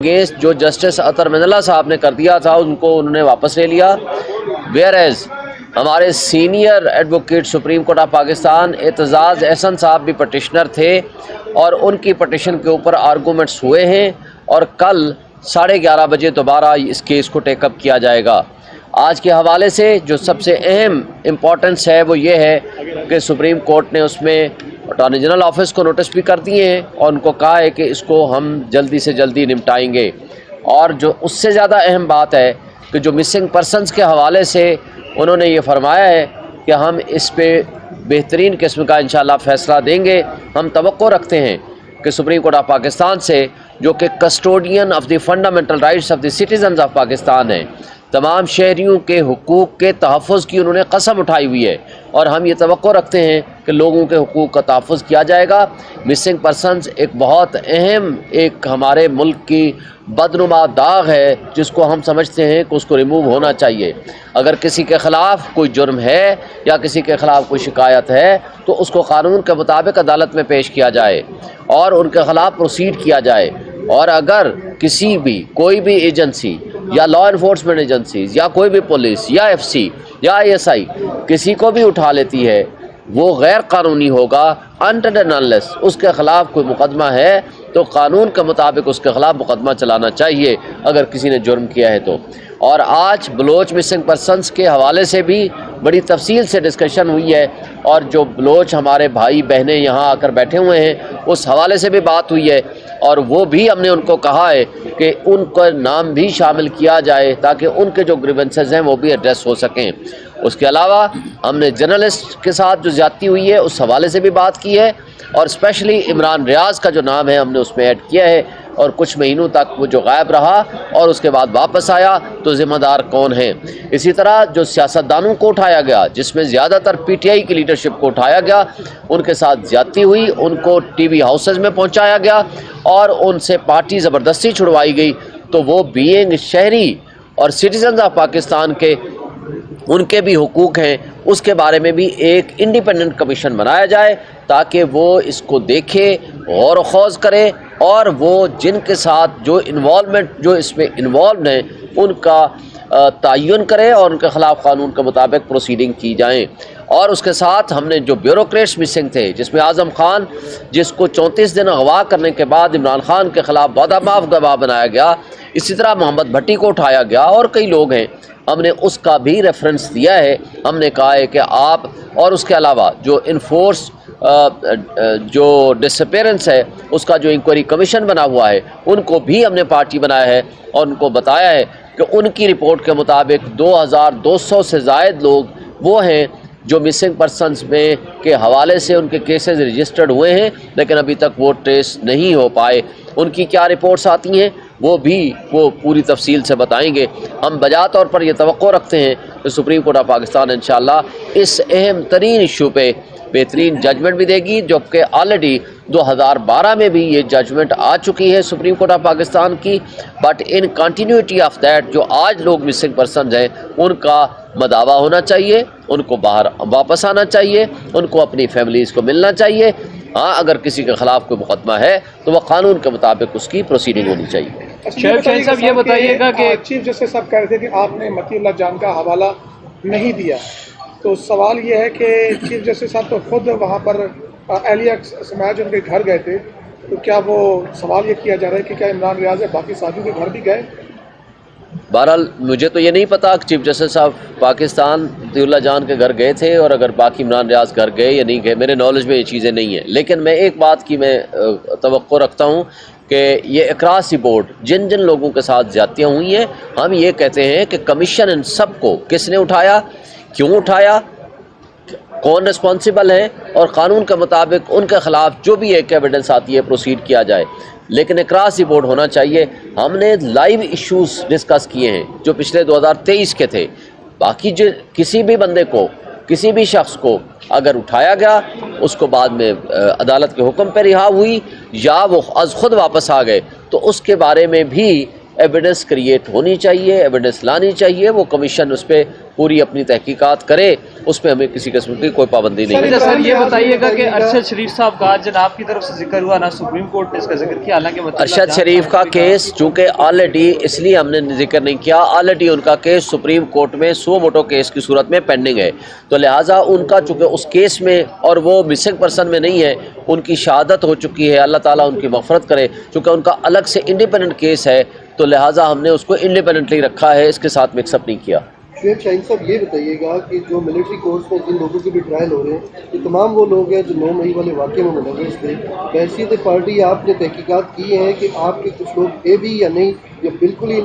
Against جو justice اطہر من اللہ صاحب نے کر دیا تھا ان کو انہوں نے واپس لے لیا، ویئر ایز ہمارے senior advocate supreme court of Pakistan Aitzaz Ahsan صاحب بھی پٹیشنر تھے اور ان کی پٹیشن کے اوپر آرگومنٹس ہوئے ہیں اور کل 11:30 بجے دوبارہ اس کیس کو ٹیک اپ کیا جائے گا۔ آج کے حوالے سے جو سب سے اہم امپورٹنس ہے وہ یہ ہے کہ سپریم کورٹ نے اس میں اٹارنی جنرل آفس کو نوٹس بھی کر دیے ہیں اور ان کو کہا ہے کہ اس کو ہم جلدی سے جلدی نمٹائیں گے۔ اور جو اس سے زیادہ اہم بات ہے کہ جو مسنگ پرسنز کے حوالے سے انہوں نے یہ فرمایا ہے کہ ہم اس پہ بہترین قسم کا انشاءاللہ فیصلہ دیں گے۔ ہم توقع رکھتے ہیں کہ سپریم کورٹ آف پاکستان سے، جو کہ custodian of the fundamental rights of the citizens of Pakistan ہے، تمام شہریوں کے حقوق کے تحفظ کی انہوں نے قسم اٹھائی ہوئی ہے اور ہم یہ توقع رکھتے ہیں کہ لوگوں کے حقوق کا تحفظ کیا جائے گا۔ مسنگ پرسنز ایک بہت اہم ایک ہمارے ملک کی بدنما داغ ہے جس کو ہم سمجھتے ہیں کہ اس کو ریموو ہونا چاہیے۔ اگر کسی کے خلاف کوئی جرم ہے یا کسی کے خلاف کوئی شکایت ہے تو اس کو قانون کے مطابق عدالت میں پیش کیا جائے اور ان کے خلاف پروسیڈ کیا جائے۔ اور اگر کسی بھی کوئی بھی ایجنسی یا لا انفورسمنٹ ایجنسیز یا کوئی بھی پولیس یا ایف سی یا آئی ایس آئی کسی کو بھی اٹھا لیتی ہے وہ غیر قانونی ہوگا until and unless اس کے خلاف کوئی مقدمہ ہے تو قانون کے مطابق اس کے خلاف مقدمہ چلانا چاہیے اگر کسی نے جرم کیا ہے تو۔ اور آج بلوچ مسنگ پرسنز کے حوالے سے بھی بڑی تفصیل سے ڈسکشن ہوئی ہے اور جو بلوچ ہمارے بھائی بہنیں یہاں آ کر بیٹھے ہوئے ہیں اس حوالے سے بھی بات ہوئی ہے اور وہ بھی ہم نے ان کو کہا ہے کہ ان کا نام بھی شامل کیا جائے تاکہ ان کے جو گریونسز ہیں وہ بھی ایڈریس ہو سکیں۔ اس کے علاوہ ہم نے جرنلسٹ کے ساتھ جو زیادتی ہوئی ہے اس حوالے سے بھی بات کی ہے اور اسپیشلی عمران ریاض کا جو نام ہے ہم نے اس میں ایڈ کیا ہے اور کچھ مہینوں تک وہ جو غائب رہا اور اس کے بعد واپس آیا تو ذمہ دار کون ہیں۔ اسی طرح جو سیاستدانوں کو اٹھایا گیا جس میں زیادہ تر پی ٹی آئی کی لیڈرشپ کو اٹھایا گیا، ان کے ساتھ زیادتی ہوئی، ان کو ٹی وی ہاؤسز میں پہنچایا گیا اور ان سے پارٹی زبردستی چھڑوائی گئی، تو وہ بینگ شہری اور سٹیزنز آف پاکستان کے ان کے بھی حقوق ہیں، اس کے بارے میں بھی ایک انڈیپینڈنٹ کمیشن بنایا جائے تاکہ وہ اس کو دیکھے، غور و خوض کرے اور وہ جن کے ساتھ جو انوالومنٹ جو اس میں انوالوڈ ہیں ان کا تعین کرے اور ان کے خلاف قانون کے مطابق پروسیڈنگ کی جائیں۔ اور اس کے ساتھ ہم نے جو بیوروکریٹس مسنگ تھے جس میں اعظم خان جس کو 34 دن اغوا کرنے کے بعد عمران خان کے خلاف وعدہ معاف گواہ بنایا گیا، اسی طرح محمد بھٹی کو اٹھایا گیا اور کئی لوگ ہیں، ہم نے اس کا بھی ریفرنس دیا ہے۔ ہم نے کہا ہے کہ آپ اور اس کے علاوہ جو انفورس جو ڈسپیرنس ہے اس کا جو انکوائری کمیشن بنا ہوا ہے ان کو بھی ہم نے پارٹی بنایا ہے اور ان کو بتایا ہے کہ ان کی رپورٹ کے مطابق 2200 سے زائد لوگ وہ ہیں جو مسنگ پرسنز میں کے حوالے سے ان کے کیسز رجسٹرڈ ہوئے ہیں لیکن ابھی تک وہ ٹریس نہیں ہو پائے۔ ان کی کیا رپورٹس آتی ہیں وہ بھی وہ پوری تفصیل سے بتائیں گے۔ ہم بجا طور پر یہ توقع رکھتے ہیں کہ سپریم کورٹ آف پاکستان انشاءاللہ اس اہم ترین ایشو پہ بہترین ججمنٹ بھی دے گی، جو کہ آلریڈی 2012 میں بھی یہ ججمنٹ آ چکی ہے سپریم کورٹ آف پاکستان کی، but in continuity of that جو آج لوگ مسنگ پرسنز ہیں ان کا مداوع ہونا چاہیے، ان کو باہر واپس آنا چاہیے، ان کو اپنی فیملیز کو ملنا چاہیے۔ ہاں اگر کسی کے خلاف کوئی مقدمہ ہے تو وہ قانون کے مطابق اس کی پروسیڈنگ ہونی چاہیے۔ شاہد صاحب یہ بتائیے گا کہ چیف جسٹس صاحب کہہ رہے تھے کہ آپ نے متی اللہ جان کا حوالہ نہیں دیا، تو سوال یہ ہے کہ چیف جسٹس صاحب تو خود وہاں پر اہلیہ سماج ان کے گھر گئے تھے، تو کیا وہ سوال یہ کیا جا رہا ہے کہ کیا عمران ریاض ہے باقی ساتھیوں کے گھر بھی گئے؟ بہرحال مجھے تو یہ نہیں پتا کہ چیف جسٹس صاحب پاکستان متی اللہ جان کے گھر گئے تھے اور اگر باقی عمران ریاض گھر گئے یا نہیں گئے، میرے نالج میں یہ چیزیں نہیں ہیں، لیکن میں ایک بات کی میں توقع رکھتا ہوں کہ یہ اکراس بورڈ جن جن لوگوں کے ساتھ زیادتیاں ہوئی ہیں ہم یہ کہتے ہیں کہ کمیشن ان سب کو کس نے اٹھایا، کیوں اٹھایا، کون رسپانسیبل ہے اور قانون کے مطابق ان کے خلاف جو بھی ایک ایویڈنس آتی ہے پروسیڈ کیا جائے، لیکن اکراس بورڈ ہونا چاہیے۔ ہم نے لائیو ایشوز ڈسکس کیے ہیں جو پچھلے 2023 کے تھے، باقی جو کسی بھی بندے کو کسی بھی شخص کو اگر اٹھایا گیا اس کو بعد میں عدالت کے حکم پہ رہا ہوئی یا وہ از خود واپس آ گئے تو اس کے بارے میں بھی ایویڈنس کریٹ ہونی چاہیے، ایویڈنس لانی چاہیے، وہ کمیشن اس پہ پوری اپنی تحقیقات کرے، اس پہ ہمیں کسی قسم کی کوئی پابندی نہیں ہے۔ سر یہ بتائیے گا کہ ارشد شریف صاحب کا جناب کی طرف سے ذکر ہوا، نہ سپریم کورٹ نے اس کا ذکر کیا، حالانکہ ارشد شریف کا کیس چونکہ آلریڈی، اس لیے ہم نے ذکر نہیں کیا، آلریڈی ان کا کیس سپریم کورٹ میں سو موٹو کیس کی صورت میں پینڈنگ ہے، تو لہٰذا ان کا چونکہ اس کیس میں اور وہ مسنگ پرسن میں نہیں ہے، ان کی شہادت ہو چکی ہے، اللہ تعالیٰ ان کی مغفرت کرے، چونکہ ان کا الگ سے انڈیپینڈنٹ کیس ہے، تو لہٰذا ہم نے اس کو انڈیپینڈنٹلی رکھا ہے، اس کے ساتھ مکس اپ نہیں کیا۔ شعیب شاہین صاحب یہ بتائیے گا کہ جو ملٹری کورٹس میں جن لوگوں کے بھی ٹرائل ہو رہے ہیں، یہ تمام وہ لوگ ہیں جو 9 مئی والے واقعے میں ملوث تھے، بحیثیت پارٹی آپ نے تحقیقات کی ہیں کہ آپ کے کچھ لوگ تھے بھی یا نہیں، یا بالکل ہی